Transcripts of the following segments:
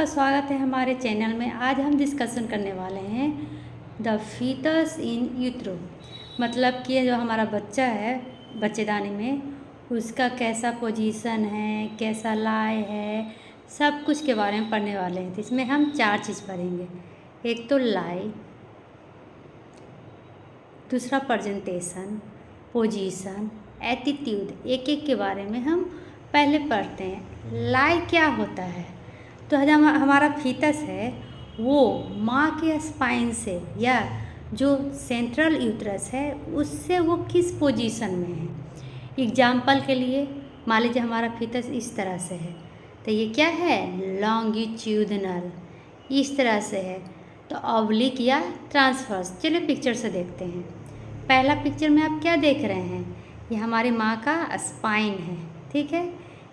आपका स्वागत है हमारे चैनल में। आज हम डिस्कशन करने वाले हैं द फीटस इन यूट्रो, मतलब कि जो हमारा बच्चा है बच्चेदानी में, उसका कैसा पोजीशन है, कैसा लाई है, सब कुछ के बारे में पढ़ने वाले हैं। तो इसमें हम 4 चीज़ पढ़ेंगे। एक तो लाई, दूसरा प्रेजेंटेशन, पोजीशन, एटीट्यूड। एक एक के बारे में हम पहले पढ़ते हैं। लाई क्या होता है? तो हमारा फीटस है वो माँ के स्पाइन से या जो सेंट्रल यूट्रस है उससे वो किस पोजीशन में है। एग्जाम्पल के लिए मान लीजिए हमारा फीटस इस तरह से है, तो ये क्या है? लॉन्गिट्यूडनल, इस तरह से है। तो ऑब्लिक या ट्रांसवर्स। चलिए पिक्चर से देखते हैं। पहला पिक्चर में आप क्या देख रहे हैं? ये हमारी माँ का स्पाइन है, ठीक है।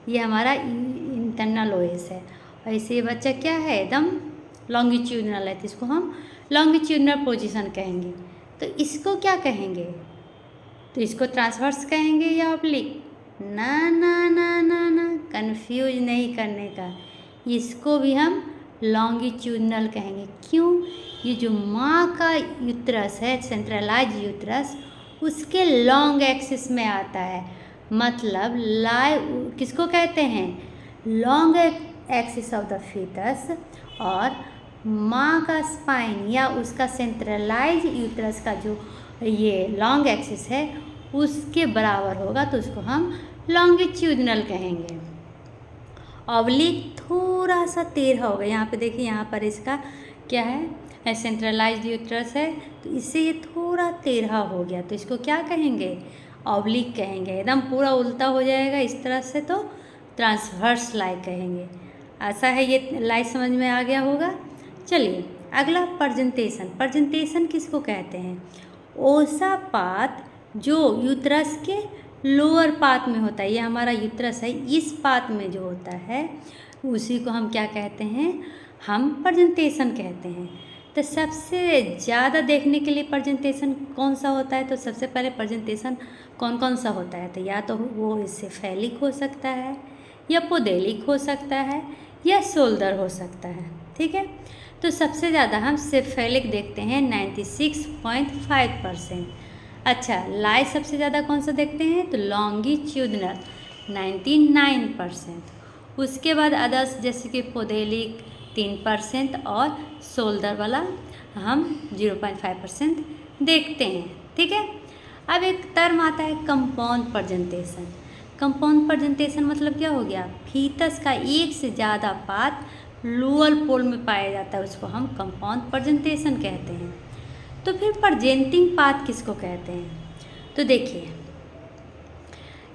ये हमारा इंटरनल ओएस है। और ऐसे ये बच्चा क्या है? एकदम लॉन्गिट्यूडनल है, तो इसको हम लॉन्गिट्यूडनल पोजीशन कहेंगे। तो इसको क्या कहेंगे? तो इसको ट्रांसवर्स कहेंगे या ऑब्लिक? ना ना ना ना ना, कंफ्यूज नहीं करने का। इसको भी हम लॉन्गिट्यूडनल कहेंगे। क्यों? ये जो माँ का यूट्रस है, सेंट्रलाइज यूट्रस, उसके लॉन्ग एक्सिस में आता है। मतलब लाई किसको कहते हैं? Long axis of the foetus. और माँ का स्पाइन या उसका सेंट्रलाइज यूट्रस का जो ये लॉन्ग एक्सिस है उसके बराबर होगा, तो उसको हम लॉन्गिट्यूडनल कहेंगे। ऑब्लिक थोड़ा सा टेढ़ा होगा। यहाँ पे देखिए, यहाँ पर इसका क्या है? सेंट्रलाइज यूट्रस है, तो इससे ये थोड़ा टेढ़ा हो गया, तो इसको क्या कहेंगे? ऑब्लिक कहेंगे। एकदम पूरा उल्टा हो जाएगा इस तरह से तो ट्रांसवर्स लाई कहेंगे। ऐसा है, ये लाई समझ में आ गया होगा। चलिए अगला प्रेजेंटेशन। प्रेजेंटेशन किसको कहते हैं? ओसा पात जो यूट्रस के लोअर पार्ट में होता है। ये हमारा यूट्रस है, इस पार्ट में जो होता है उसी को हम क्या कहते हैं? हम प्रेजेंटेशन कहते हैं। तो सबसे ज़्यादा देखने के लिए प्रेजेंटेशन कौन सा होता है? तो सबसे पहले प्रेजेंटेशन कौन कौन सा होता है? तो या तो वो सेफेलिक हो सकता है, या पोडेलिक हो सकता है, या शोल्डर हो सकता है, ठीक है। तो सबसे ज़्यादा हम सेफेलिक देखते हैं 96.5%। अच्छा, लाई सबसे ज़्यादा कौन सा देखते हैं? तो लॉन्गिट्यूडनल 99%। उसके बाद अदर्स जैसे कि पोडेलिक 3% और शोल्डर वाला हम 0.5% देखते हैं, ठीक है। अब एक टर्म आता है कंपाउंड प्रेजेंटेशन। कंपाउंड प्रेजेंटेशन मतलब क्या हो गया? फीटस का एक से ज़्यादा पार्ट लोअर पोल में पाया जाता है, उसको हम कंपाउंड प्रेजेंटेशन कहते हैं। तो फिर प्रेजेंटिंग पार्ट किसको कहते हैं? तो देखिए,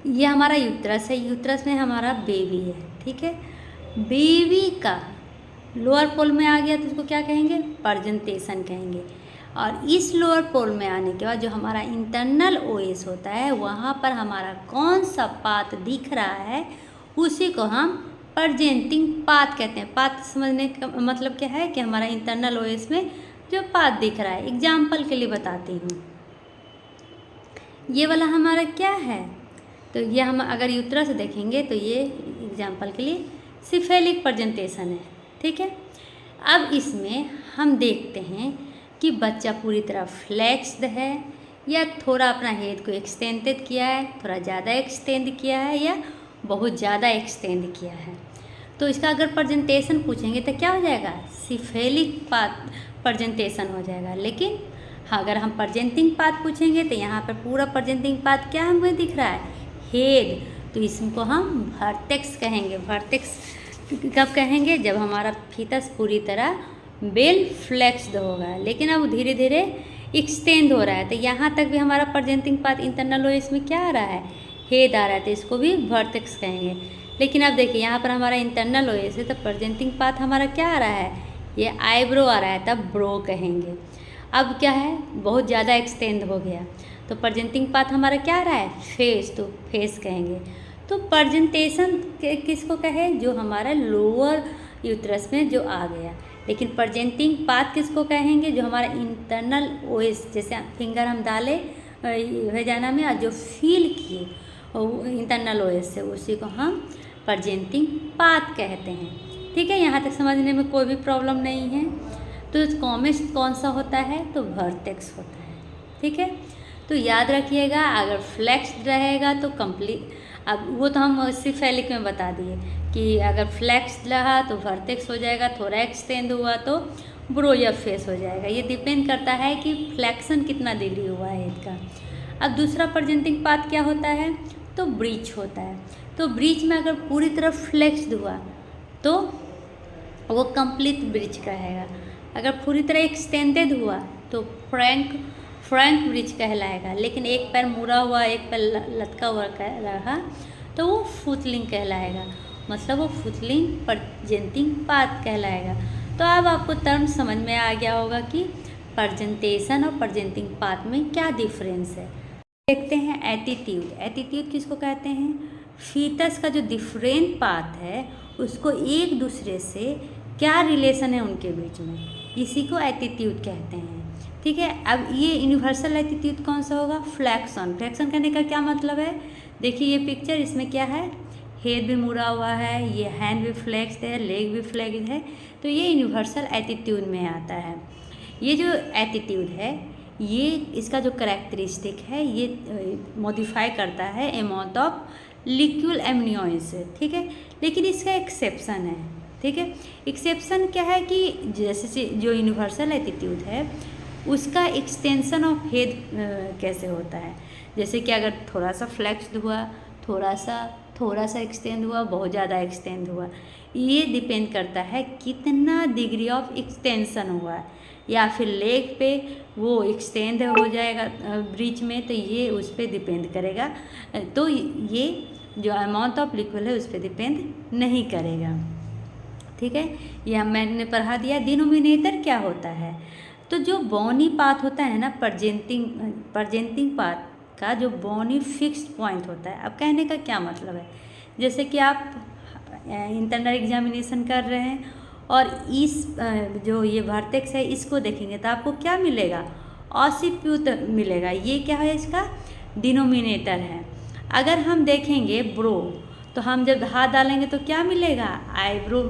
ये हमारा यूट्रस है, यूट्रस में हमारा बेबी है, ठीक है। बेबी का लोअर पोल में आ गया तो इसको क्या कहेंगे? प्रेजेंटेशन कहेंगे। और इस लोअर पोल में आने के बाद जो हमारा इंटरनल ओएस होता है, वहाँ पर हमारा कौन सा पार्ट दिख रहा है उसी को हम प्रेजेंटिंग पार्ट कहते हैं। पार्ट समझने का मतलब क्या है? कि हमारा इंटरनल ओएस में जो पार्ट दिख रहा है। एग्जाम्पल के लिए बताती हूँ, ये वाला हमारा क्या है? तो ये हम अगर यूट्रस देखेंगे तो ये एग्जाम्पल के लिए सिफेलिक प्रेजेंटेशन है, ठीक है। अब इसमें हम देखते हैं कि बच्चा पूरी तरह फ्लेक्स्ड है या थोड़ा अपना हेड को एक्सटेंडेड किया है, थोड़ा ज़्यादा एक्सटेंड किया है, या बहुत ज़्यादा एक्सटेंड किया है। तो इसका अगर प्रेजेंटेशन पूछेंगे तो क्या हो जाएगा? सिफेलिक प्रेजेंटेशन हो जाएगा। लेकिन अगर हम प्रेजेंटिंग पार्ट पूछेंगे तो यहाँ पर पूरा प्रेजेंटिंग पार्ट क्या हमें दिख रहा है? हेड। तो इसको हम वर्टेक्स कहेंगे। वर्टेक्स कब कहेंगे? जब हमारा फीटस पूरी तरह वेल फ्लेक्स्ड होगा, लेकिन अब धीरे धीरे एक्सटेंड हो रहा है। तो यहाँ तक भी हमारा प्रेजेंटिंग पार्ट इंटरनल ओएस में क्या आ रहा है? हेड आ रहा है, तो इसको भी वर्टेक्स कहेंगे। लेकिन अब देखिए, यहाँ पर हमारा इंटरनल ओएस है, तो प्रेजेंटिंग पार्ट हमारा क्या आ रहा है? ये आईब्रो आ रहा है, तब ब्रो कहेंगे। अब क्या है? बहुत ज़्यादा एक्सटेंड हो गया, तो प्रेजेंटिंग पार्ट हमारा क्या आ रहा है? फेस, तो फेस कहेंगे। तो प्रेजेंटेशन किसको कहे? जो हमारा लोअर यूट्रस में जो आ गया। लेकिन प्रेजेंटिंग पार्ट किसको कहेंगे? जो हमारा इंटरनल ओएस, जैसे फिंगर हम डाले वेजाना में और जो फील किए इंटरनल ओएस से, उसी को हम प्रेजेंटिंग पार्ट कहते हैं। ठीक है, यहाँ तक समझने में कोई भी प्रॉब्लम नहीं है। तो कॉमेस्ट कौन सा होता है, तो वर्टेक्स होता है। ठीक है, तो याद रखिएगा, अगर फ्लेक्स्ड रहेगा तो कंप्लीट, अब वो तो हम सिफेलिक में बता दिए कि अगर फ्लेक्स्ड रहा तो वर्टेक्स हो जाएगा, थोड़ा एक्सटेंड हुआ तो ब्रोजर फेस हो जाएगा। ये डिपेंड करता है कि फ्लेक्शन कितना डिग्री हुआ है इसका। अब दूसरा प्रेजेंटिंग पाथ क्या होता है, तो ब्रीच होता है। तो ब्रीच में अगर पूरी तरह फ्लेक्स्ड हुआ तो वो कंप्लीट ब्रीच कहेगा, अगर पूरी तरह एक्सटेंडेड हुआ तो फ्रैंक ब्रिज कहलाएगा। लेकिन एक पैर मुड़ा हुआ, एक पैर लटका हुआ रहा तो वो फुटलिंग कहलाएगा, मतलब वो फुटलिंग प्रेजेंटिंग पाथ कहलाएगा। तो अब आपको टर्म समझ में आ गया होगा कि प्रेजेंटेशन और प्रेजेंटिंग पाथ में क्या डिफरेंस है। देखते हैं एटीट्यूड। एटीट्यूड किसको कहते हैं, फीटस का जो डिफरेंट पाथ है उसको एक दूसरे से क्या रिलेशन है उनके बीच में, इसी को एटीट्यूड कहते हैं। ठीक है, अब ये यूनिवर्सल एटीट्यूड कौन सा होगा, फ्लैक्शन। फ्लैक्शन कहने का क्या मतलब है, देखिए ये पिक्चर, इसमें क्या है, हेड भी मुड़ा हुआ है, ये हैंड भी फ्लेक्स्ड है, लेग भी फ्लेक्स्ड है, तो ये यूनिवर्सल एटीट्यूड में आता है। ये जो एटीट्यूड है ये इसका जो करेक्टरिस्टिक है ये मॉडिफाई करता है अमाउंट ऑफ लिक्विड एमनियोन से। ठीक है, लेकिन इसका एक्सेप्शन है। ठीक है, एक्सेप्शन क्या है कि जैसे जो यूनिवर्सल एटीट्यूड है उसका एक्सटेंशन ऑफ हेड कैसे होता है, जैसे कि अगर थोड़ा सा फ्लेक्स्ड हुआ, थोड़ा सा एक्सटेंड हुआ, बहुत ज़्यादा एक्सटेंड हुआ, ये डिपेंड करता है कितना डिग्री ऑफ एक्सटेंशन हुआ है, या फिर लेग पे वो एक्सटेंड हो जाएगा ब्रीच में, तो ये उस पर डिपेंड करेगा। तो ये जो अमाउंट ऑफ लिक्विड है उस पर डिपेंड नहीं करेगा। ठीक है, यह मैंने पढ़ा दिया। डिनोमिनेटर क्या होता है, तो जो बोनी पाथ होता है ना, प्रेजेंटिंग पाथ का जो बोनी फिक्स्ड पॉइंट होता है। अब कहने का क्या मतलब है, जैसे कि आप इंटरनल एग्जामिनेशन कर रहे हैं और इस जो ये वर्टेक्स है इसको देखेंगे तो आपको क्या मिलेगा, ऑसिप्यूट मिलेगा। ये क्या है, इसका डिनोमिनेटर है। अगर हम देखेंगे ब्रो, तो हम जब हाथ डालेंगे तो क्या मिलेगा, आईब्रो,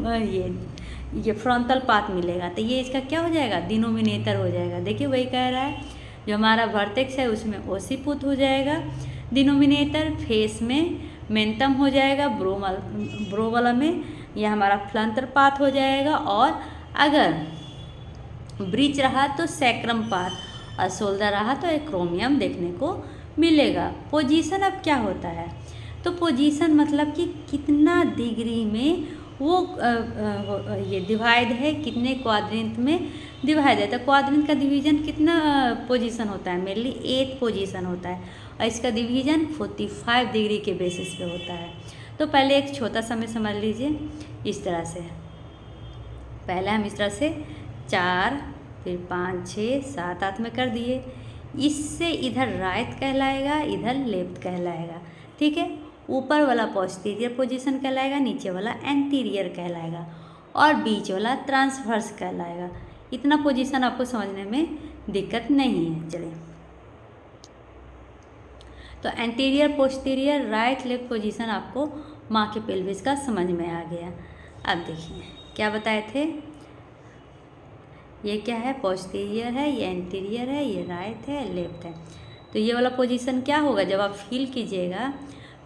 ये फ्रंटल पाथ मिलेगा, तो ये इसका क्या हो जाएगा, डिनोमिनेटर हो जाएगा। देखिए वही कह रहा है, जो हमारा वर्टेक्स है उसमें ओसिपुट हो जाएगा डिनोमिनेटर, फेस में मेंटम हो जाएगा, ब्रो वाला में यह हमारा फ्रंटल पाथ हो जाएगा, और अगर ब्रीच रहा तो सैक्रम पाथ, और शोल्डर रहा तो एक्रोमियम देखने को मिलेगा। पोजीशन अब क्या होता है, तो पोजीशन मतलब कि कितना डिग्री में वो ये डिवाइड है, कितने क्वाड्रेंट में डिवाइड है। तो क्वाड्रेंट का डिवीजन कितना पोजीशन होता है, मेनली 8 पोजीशन होता है, और इसका डिवीजन 45 डिग्री के बेसिस पे होता है। तो पहले एक छोटा सा में समझ लीजिए, इस तरह से पहले हम इस तरह से 4, फिर 5, 6, 7, 8 में कर दिए। इससे इधर राइट कहलाएगा, इधर लेफ्ट कहलाएगा। ठीक है, ऊपर वाला पोस्टीरियर पोजीशन कहलाएगा, नीचे वाला एंटीरियर कहलाएगा, और बीच वाला ट्रांसवर्स कहलाएगा। इतना पोजीशन आपको समझने में दिक्कत नहीं है। चलिए, तो anterior, posterior, right, left position आपको माँ के पेल्विस का समझ में आ गया। अब देखिए क्या बताए थे, ये क्या है, पोस्टीरियर है, ये एंटीरियर है, ये राइट है, लेफ्ट है। तो ये वाला पोजीशन क्या होगा, जब आप फील कीजिएगा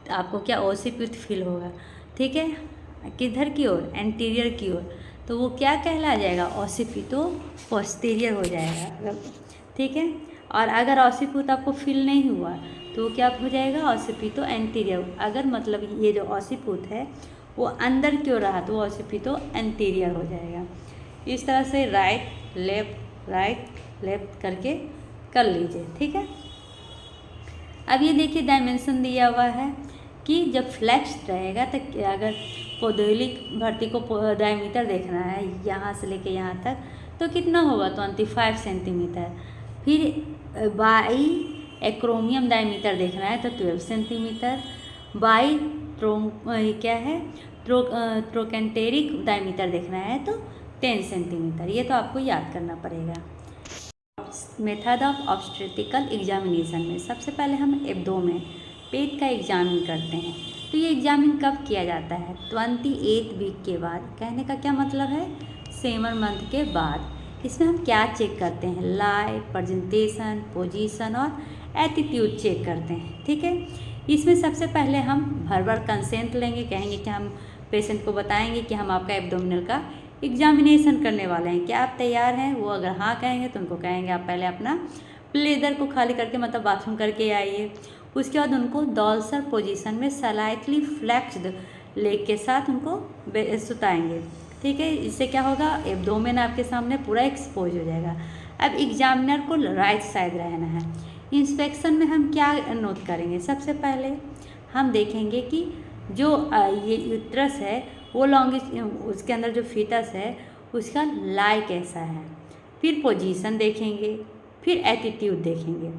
तो आपको क्या ओसिप्यूट फील होगा। ठीक है, किधर की ओर, एंटीरियर की ओर, तो वो क्या कहला जाएगा, ओसिपिटो पोस्टीरियर हो जाएगा। ठीक है, और अगर ओसिप्यूट आपको फील नहीं हुआ तो वो क्या हो जाएगा, ओसिपिटो एंटीरियर। अगर मतलब ये जो ओसिप्यूट है वो अंदर की ओर रहा तो ओसिपिटो एंटीरियर हो जाएगा। इस तरह से राइट लेफ्ट करके कर लीजिए। ठीक है, अब ये देखिए डायमेंशन दिया हुआ है कि जब फ्लेक्स्ड रहेगा तो अगर पोडोलिक भर्ती को डायमीटर देखना है यहाँ से लेके यहाँ तक तो कितना होगा, 25 सेंटीमीटर। फिर बाई एक्रोमियम डायमीटर देखना है तो 12 सेंटीमीटर। बाई क्या है, ट्रोकेंटेरिक डायमीटर देखना है तो 10 सेंटीमीटर। ये तो आपको याद करना पड़ेगा। मेथड ऑफ ऑब्स्टेट्रिकल एग्जामिनेशन में सबसे पहले हम एब्डोमेन, पेट का एग्जामिन करते हैं। तो ये एग्जामिन कब किया जाता है? 28 वीक के बाद। कहने का क्या मतलब है? 7 मंथ के बाद। इसमें हम क्या चेक करते हैं? लाई, प्रेजेंटेशन, पोजीशन और एटीट्यूड चेक करते हैं। ठीक है, इसमें सबसे पहले हम वर्बल कंसेंट लेंगे, कहेंगे कि हम पेशेंट को बताएंगे कि हम आपका एब्डोमिनल का एग्जामिनेशन करने वाले हैं, क्या आप तैयार हैं? वो अगर हाँ कहेंगे तो उनको कहेंगे आप पहले अपना ब्लेडर को खाली करके मतलब बाथरूम करके आइए। उसके बाद उनको डॉर्सल पोजीशन में स्लाइटली फ्लेक्स्ड लेग के साथ उनको सुताएंगे। ठीक है, इससे क्या होगा? एब्डोमेन आपके सामने पूरा एक्सपोज हो जाएगा। अब एग्जामिनर को राइट साइड रहना है। इंस्पेक्शन में हम क्या नोट करेंगे? सबसे पहले हम देखेंगे कि जो ये यूट्रस है वो लॉन्ग, उसके अंदर जो फीटस है उसका लाई कैसा है, फिर पोजीशन देखेंगे, फिर एटीट्यूड देखेंगे।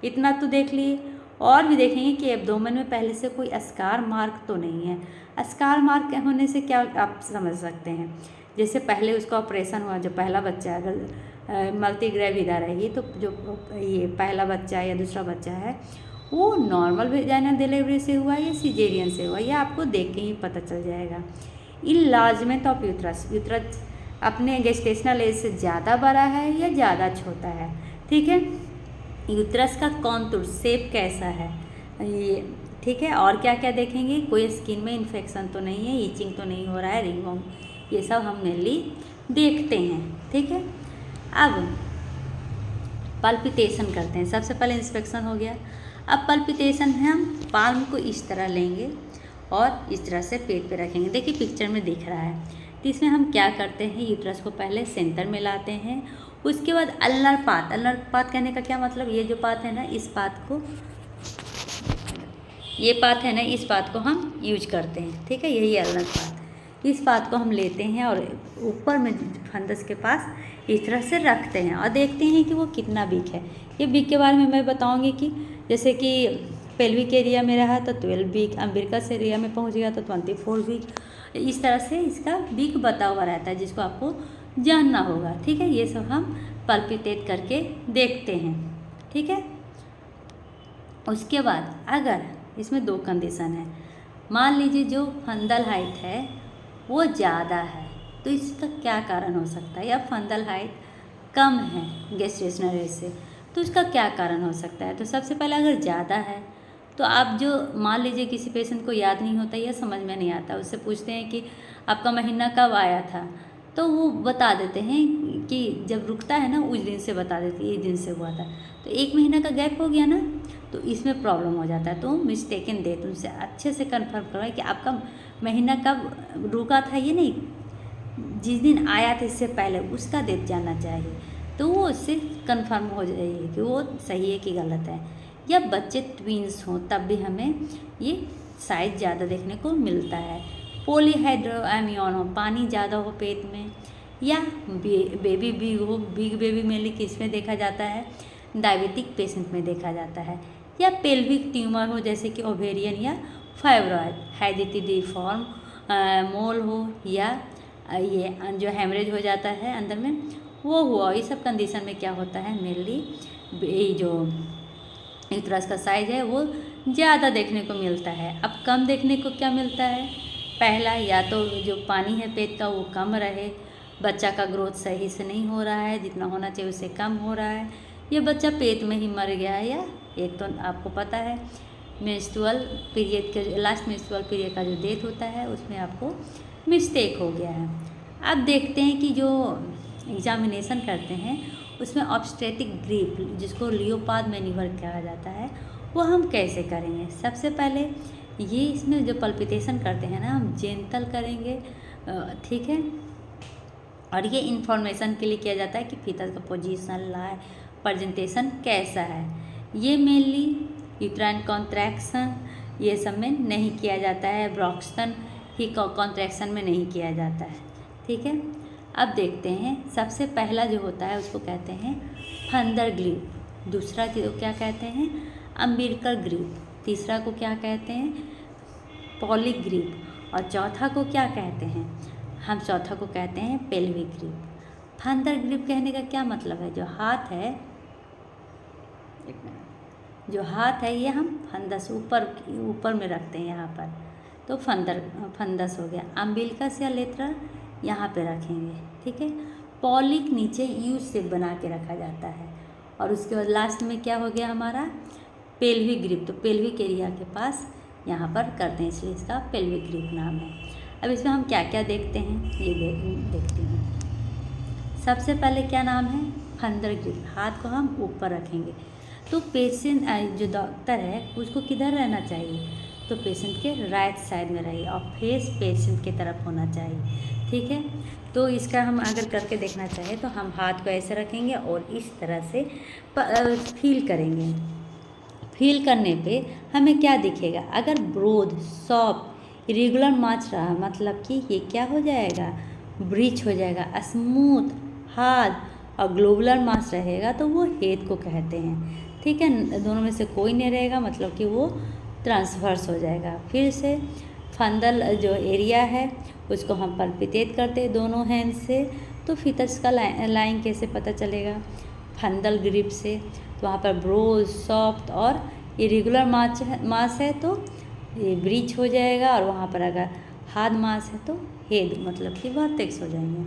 इतना तो देख लिए, और भी देखेंगे कि एब्डोमेन में पहले से कोई स्कार मार्क तो नहीं है। स्कार मार्क होने से क्या आप समझ सकते हैं? जैसे पहले उसका ऑपरेशन हुआ, जो पहला बच्चा अगर मल्टी ग्रेविडा रही तो जो ये पहला बच्चा या दूसरा बच्चा है वो नॉर्मल वेजाइनल डिलीवरी से हुआ या सिजेरियन से हुआ, यह आपको देख के ही पता चल जाएगा। इनलार्जमेंट ऑफ यूट्रस, यूट्रस अपने गेस्टेशनल एज से ज़्यादा बड़ा है या ज़्यादा छोटा है। ठीक है, यूट्रस का कॉन्टूर शेप कैसा है ये। ठीक है, और क्या क्या देखेंगे? कोई स्किन में इन्फेक्शन तो नहीं है, ईचिंग तो नहीं हो रहा है, रिंगवर्म, ये सब हम मेनली देखते हैं। ठीक है, अब पल्पिटेशन करते हैं। सबसे पहले इंस्पेक्शन हो गया। अब पल्पिटेशन में हम पाल्म को इस तरह लेंगे और इस तरह से पेट पे रखेंगे। देखिए पिक्चर में दिख रहा है। तो इसमें हम क्या करते हैं? यूट्रस को पहले सेंटर में लाते हैं, उसके बाद अल्नर पाथ। अल्नर पाथ कहने का क्या मतलब? ये जो पाथ है ना, इस पाथ को, ये पाथ है ना, इस पाथ को हम यूज करते हैं। ठीक है, यही अल्नर पाथ। इस पाथ को हम लेते हैं और ऊपर में फंदस के पास इस तरह से रखते हैं और देखते हैं कि वो कितना वीक है। ये वीक के बारे में मैं बताऊंगी कि जैसे कि पेल्विक एरिया में रहा तो 12 वीक, अम्बिलिकस एरिया में पहुंच गया तो 24 वीक। इस तरह से इसका वीक बता हुआ रहता है जिसको आपको जानना होगा। ठीक है, ये सब हम पल्पिटेट करके देखते हैं। ठीक है, उसके बाद अगर इसमें 2 कंडीशन है। मान लीजिए जो फंदल हाइट है वो ज़्यादा है तो इसका क्या कारण हो सकता है? या फंदल हाइट कम है गेस्टेशनल एज से तो इसका क्या कारण हो सकता है? तो सबसे पहले अगर ज़्यादा है तो आप जो मान लीजिए किसी पेशेंट को याद नहीं होता या समझ में नहीं आता, उससे पूछते हैं कि आपका महीना कब आया था, तो वो बता देते हैं कि जब रुकता है ना उस दिन से बता देते हैं, ये दिन से हुआ था। तो 1 महीना का गैप हो गया ना तो इसमें प्रॉब्लम हो जाता है। तो मिस्टेकन डेट, उनसे अच्छे से कंफर्म करवाएं कि आपका महीना कब रुका था, ये नहीं जिस दिन आया था इससे पहले उसका डेट जानना चाहिए। तो वो उससे कंफर्म हो जाएगी कि वो सही है कि गलत है। या बच्चे ट्विंस हों तब भी हमें ये साइज ज़्यादा देखने को मिलता है। पॉलीहाइड्रोएमियन हो, पानी ज़्यादा हो पेट में, या बेबी बिग हो। बिग बेबी मेनली किस में देखा जाता है? डायबिटिक पेशेंट में देखा जाता है। या पेल्विक ट्यूमर हो जैसे कि ओवेरियन या फाइब्रॉइड, हेरिडिटी मोल हो, या ये जो हेमरेज हो जाता है अंदर में वो हुआ। ये सब कंडीशन में क्या होता है? मेनली जो यूट्रस का साइज है वो ज़्यादा देखने को मिलता है। अब कम देखने को क्या मिलता है? पहला, या तो जो पानी है पेट का वो कम रहे, बच्चा का ग्रोथ सही से नहीं हो रहा है, जितना होना चाहिए उससे कम हो रहा है, या बच्चा पेट में ही मर गया है, या एक तो आपको पता है मेंस्ट्रुअल पीरियड के लास्ट मेंस्ट्रुअल पीरियड का जो डेट होता है उसमें आपको मिस्टेक हो गया है। अब देखते हैं कि जो एग्जामिनेशन करते हैं उसमें ऑब्स्टेटिक ग्रिप जिसको लियोपार्ड मैन्यूवर कहा जाता है वो हम कैसे करेंगे? सबसे पहले ये इसमें जो पल्पिटेशन करते हैं ना हम जेंटल करेंगे। ठीक है, और ये इन्फॉर्मेशन के लिए किया जाता है कि फीटस का पोजीशन, लाई, प्रेजेंटेशन कैसा है। ये मेनली यूट्राइन कॉन्ट्रैक्शन ये सब में नहीं किया जाता है, ब्रॉक्सन ही कॉन्ट्रैक्शन में नहीं किया जाता है। ठीक है, अब देखते हैं सबसे पहला जो होता है उसको कहते हैं फंदर ग्रिप, दूसरा को क्या कहते हैं? अम्बिलिकल ग्रिप, तीसरा को क्या कहते हैं? पॉलिक ग्रिप, और चौथा को क्या कहते हैं? हम चौथा को कहते हैं पेल्विक ग्रिप। फंदर ग्रिप कहने का क्या मतलब है? जो हाथ है, एक मिनट, जो हाथ है ये हम फंदस ऊपर में रखते हैं यहाँ पर, तो फंदस हो गया। अम्बिलिकस या लेटरल यहाँ पे रखेंगे, ठीक है। पॉलिक नीचे यू शेप बना के रखा जाता है। और उसके बाद लास्ट में क्या हो गया हमारा, पेल्विक ग्रिप। तो पेल्विक एरिया के पास यहाँ पर करते हैं, इसलिए इसका पेल्विक ग्रिप नाम है। अब इसमें हम क्या क्या देखते हैं ये देखते हैं। सबसे पहले क्या नाम है, फंदर ग्रिप। हाथ को हम ऊपर रखेंगे। तो पेशेंट जो डॉक्टर है उसको किधर रहना चाहिए, तो पेशेंट के राइट साइड में रहिए और फेस पेशेंट की तरफ होना चाहिए, ठीक है। तो इसका हम अगर करके देखना चाहें तो हम हाथ को ऐसे रखेंगे और इस तरह से फील करेंगे। फील करने पे हमें क्या दिखेगा, अगर ब्रोड सॉफ्ट इरेगुलर मार्च रहा मतलब कि ये क्या हो जाएगा, ब्रीच हो जाएगा। स्मूथ हार्ड और ग्लोबुलर मास रहेगा तो वो हेड को कहते हैं, ठीक है। दोनों में से कोई नहीं रहेगा मतलब कि वो ट्रांसवर्स हो जाएगा। फिर से फंदल जो एरिया है उसको हम पल्पिटेट करते हैं दोनों हैंड से। तो फीटस का लाइन कैसे पता चलेगा, फंदल ग्रिप से। तो वहाँ पर ब्रोड सॉफ्ट और इरेगुलर मास है तो ये ब्रीच हो जाएगा, और वहाँ पर अगर हार्ड मास है तो हेड मतलब कि वर्टेक्स हो जाएंगे,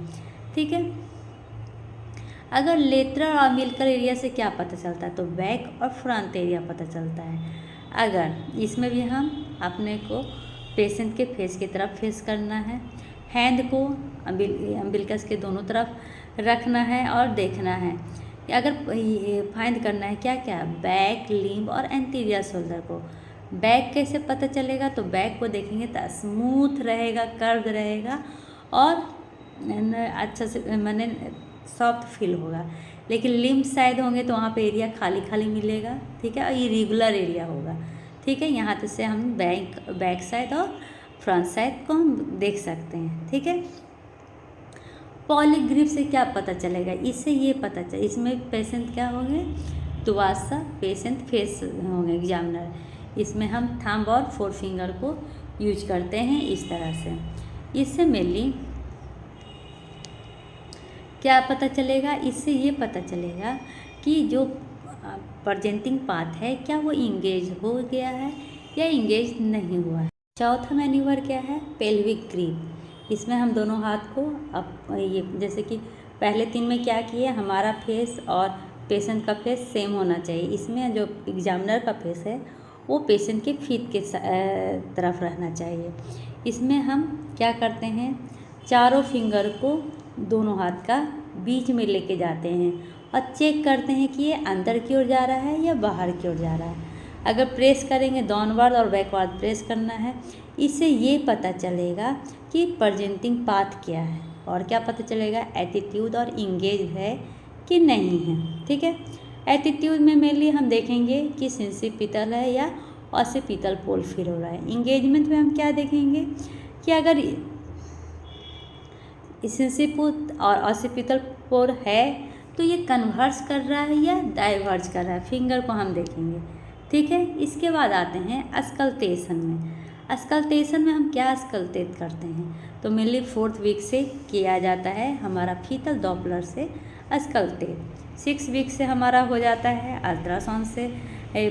ठीक है। अगर लेटरल और अम्बिलिकल एरिया से क्या पता चलता है, तो बैक और फ्रंट एरिया पता चलता है। अगर इसमें भी हम अपने को पेशेंट के फेस की तरफ फेस करना है, हैंड को अम्बिलिकस के दोनों तरफ रखना है और देखना है। अगर फाइंड करना है क्या क्या, बैक लिम्ब और एंटीरियर शोल्डर को। बैक कैसे पता चलेगा, तो बैक को देखेंगे तो स्मूथ रहेगा, कर्व रहेगा और अच्छा से मैंने सॉफ्ट फील होगा। लेकिन लिम्ब साइड होंगे तो वहाँ पे एरिया खाली खाली मिलेगा, ठीक है, और इरेगुलर एरिया होगा, ठीक है। यहाँ से हम बैक साइड और फ्रंट साइड को हम देख सकते हैं, ठीक है। पॉलिक ग्रिप से क्या पता चलेगा, इससे ये पता चले, इसमें पेशेंट क्या होंगे, तुवासा पेशेंट फेस होंगे एग्जामिनर। इसमें हम थंब और 4 फिंगर को यूज करते हैं इस तरह से। इससे मेनली क्या पता चलेगा, इससे ये पता चलेगा कि जो प्रेजेंटिंग पार्ट है क्या वो इंगेज हो गया है या इंगेज नहीं हुआ है। चौथा मैन्यूवर क्या है, पेल्विक ग्रिप। इसमें हम दोनों हाथ को ये जैसे कि पहले 3 में क्या किए, हमारा फेस और पेशेंट का फेस सेम होना चाहिए। इसमें जो एग्जामिनर का फेस है वो पेशेंट के फीट के तरफ रहना चाहिए। इसमें हम क्या करते हैं, चारों फिंगर को दोनों हाथ का बीच में लेके जाते हैं और चेक करते हैं कि ये अंदर की ओर जा रहा है या बाहर की ओर जा रहा है। अगर प्रेस करेंगे डाउनवर्ड और बैकवर्ड प्रेस करना है। इससे ये पता चलेगा कि प्रेजेंटिंग पाथ क्या है और क्या पता चलेगा, एटीट्यूड और इंगेज है कि नहीं है, ठीक है। एटीट्यूड में मेनली हम देखेंगे कि सिंसिपिटल है या ऑसिपिटल पोल फील हो रहा है। इंगेजमेंट में हम क्या देखेंगे कि अगर सिंसिपिट और ऑसिपिटल पोल है तो ये कन्वर्स कर रहा है या डाइवर्ज कर रहा है, फिंगर को हम देखेंगे, ठीक है। इसके बाद आते हैं अस्कल्टेशन में। अस्कल्टेशन में हम क्या अस्कल्टेट करते हैं, तो मेनली 4th वीक से किया जाता है हमारा फीटल डॉपलर से अस्कल्टेट। 6 वीक से हमारा हो जाता है अल्ट्रासाउंड से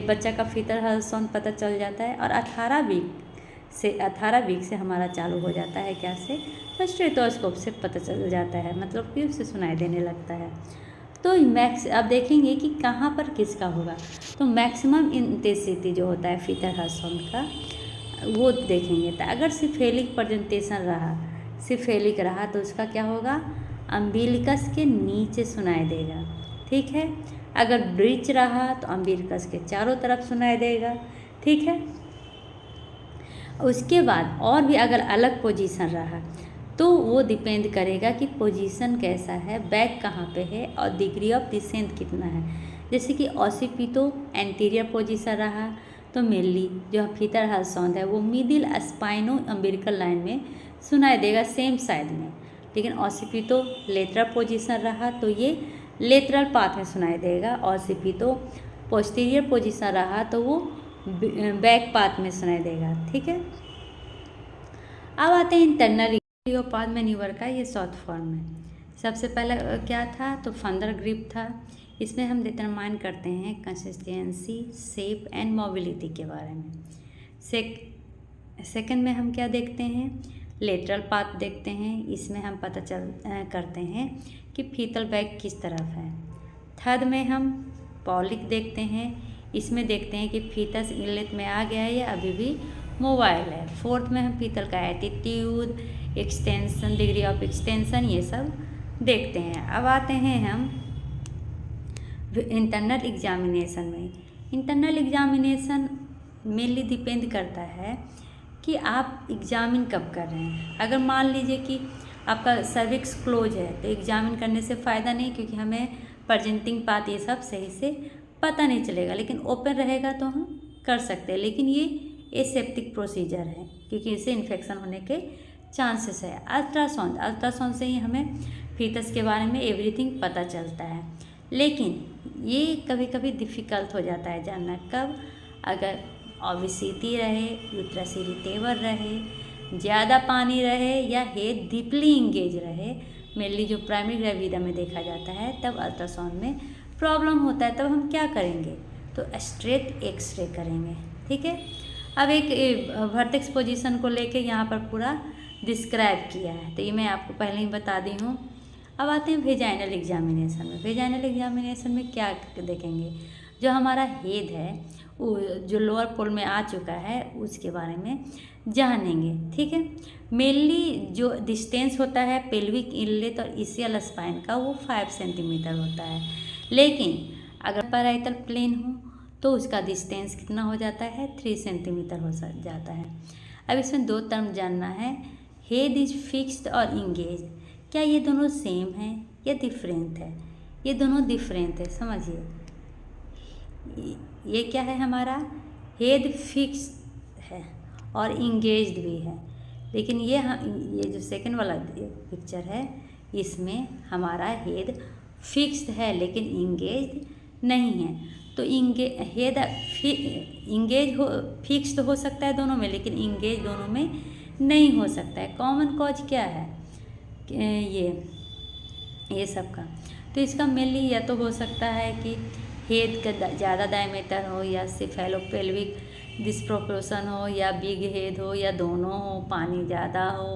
बच्चा का फीटल हेल्थ साउंड पता चल जाता है। और 18 वीक से हमारा चालू हो जाता है क्या से, तो स्टेथोस्कोप से पता चल जाता है, मतलब कि उससे सुनाई देने लगता है। तो अब देखेंगे कि कहाँ पर किसका होगा, तो मैक्सिमम इंटेंसिटी जो होता है फीटल हेल्थ साउंड का वो देखेंगे। तो अगर सिफेलिक प्रेजेंटेशन रहा, सिफेलिक रहा तो उसका क्या होगा, अम्बिलिकस के नीचे सुनाई देगा, ठीक है। अगर ब्रीच रहा तो अम्बिलिकस के चारों तरफ सुनाई देगा, ठीक है। उसके बाद और भी अगर अलग पोजीशन रहा तो वो डिपेंड करेगा कि पोजीशन कैसा है, बैक कहाँ पे है और डिग्री ऑफ डिसेंट कितना है। जैसे कि ऑसिपिटो एंटीरियर पोजीशन रहा तो मेनली जो फीटल हेल्थ साउंड है वो मिडिल स्पाइनो अम्बिलिकल लाइन में सुनाई देगा, सेम साइड में। लेकिन ऑसिपिटो लेटरल पोजीशन रहा तो ये लेटरल पाथ में सुनाई देगा। ऑसिपिटो पोस्टीरियर पोजीशन रहा तो वो बैक पाथ में सुनाई देगा, ठीक है। अब आते हैं इंटरनल पाथ मैन्यूवर का ये शॉर्ट फॉर्म है। सबसे पहले क्या था, तो फंदर ग्रिप था। इसमें हम डिटरमाइन करते हैं कंसिस्टेंसी, शेप एंड मोबिलिटी के बारे में। सेकंड में हम क्या देखते हैं, लेटरल पाथ देखते हैं। इसमें हम पता करते हैं कि फीटल बैग किस तरफ है। थर्ड में हम पॉलिक देखते हैं। इसमें देखते हैं कि फीटस इनलेट में आ गया है या अभी भी मोबाइल है। फोर्थ में हम फीटल का attitude, extension, degree of extension, ये सब देखते हैं। अब आते हैं हम इंटरनल एग्जामिनेशन में। इंटरनल एग्जामिनेशन मेनली डिपेंड करता है कि आप एग्जामिन कब कर रहे हैं। अगर मान लीजिए कि आपका सर्विक्स क्लोज है तो एग्जामिन करने से फ़ायदा नहीं, क्योंकि हमें प्रेजेंटिंग पार्ट ये सब सही से पता नहीं चलेगा। लेकिन ओपन रहेगा तो हम कर सकते हैं, लेकिन ये एसेप्टिक प्रोसीजर है क्योंकि इससे इन्फेक्शन होने के चांसेस है। अल्ट्रासाउंड से ही हमें फीटस के बारे में एवरीथिंग पता चलता है, लेकिन ये कभी कभी डिफ़िकल्ट हो जाता है जानना। कब? अगर ओबेसिटी रहे, यूट्रस इरिटेबल रहे, ज़्यादा पानी रहे या हेड डीपली इंगेज रहे, मेनली जो प्राइमरी ग्रेविडा में देखा जाता है, तब अल्ट्रासाउंड में प्रॉब्लम होता है। तब हम क्या करेंगे, तो स्ट्रेट एक्सरे करेंगे। ठीक है। अब एक वर्टेक्स पोजीशन को लेके यहाँ पर पूरा डिस्क्राइब किया है, तो ये मैं आपको पहले ही बता दी हूँ। अब आते हैं वेजाइनल एग्जामिनेशन में। वेजाइनल एग्जामिनेशन में क्या देखेंगे, जो हमारा हेड है वो जो लोअर पोल में आ चुका है उसके बारे में जानेंगे। ठीक है। मेनली जो डिस्टेंस होता है पेल्विक इनलेट और इसियल स्पाइन का वो 5 सेंटीमीटर होता है, लेकिन अगर पैराइटल प्लेन हो तो उसका डिस्टेंस कितना हो जाता है, 3 सेंटीमीटर हो जाता है। अब इसमें 2 टर्म जानना है, हेड इज फिक्स्ड और इंगेज। क्या ये दोनों सेम है या डिफरेंट है? ये दोनों डिफरेंट है, समझिए। ये क्या है, हमारा हेड फिक्स है और इंगेज्ड भी है, लेकिन ये जो सेकंड वाला पिक्चर है इसमें हमारा हेड फिक्स्ड है लेकिन इंगेज्ड नहीं है। तो हेड इंगेज हो, फिक्स्ड हो सकता है दोनों में, लेकिन इंगेज दोनों में नहीं हो सकता है। कॉमन कॉज क्या है, ये सब का, तो इसका मेनली या तो हो सकता है कि हेड का ज़्यादा डायमीटर हो, या सेफेलोपेल्विक डिस्प्रोपोर्शन हो, या बिग हेड हो, या दोनों हो, पानी ज़्यादा हो,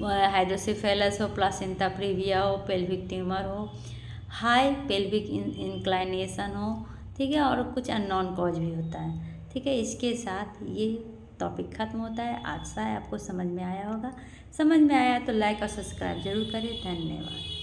हाइड्रोसेफेलस हो, प्लासेंटा प्रीविया हो, पेल्विक ट्यूमर हो, हाई पेल्विक इंक्लाइनेशन हो। ठीक है। और कुछ अननोन कॉज भी होता है। ठीक है। इसके साथ ये टॉपिक ख़त्म होता है। आशा है आपको समझ में आया होगा। समझ में आया तो लाइक और सब्सक्राइब जरूर करें। धन्यवाद।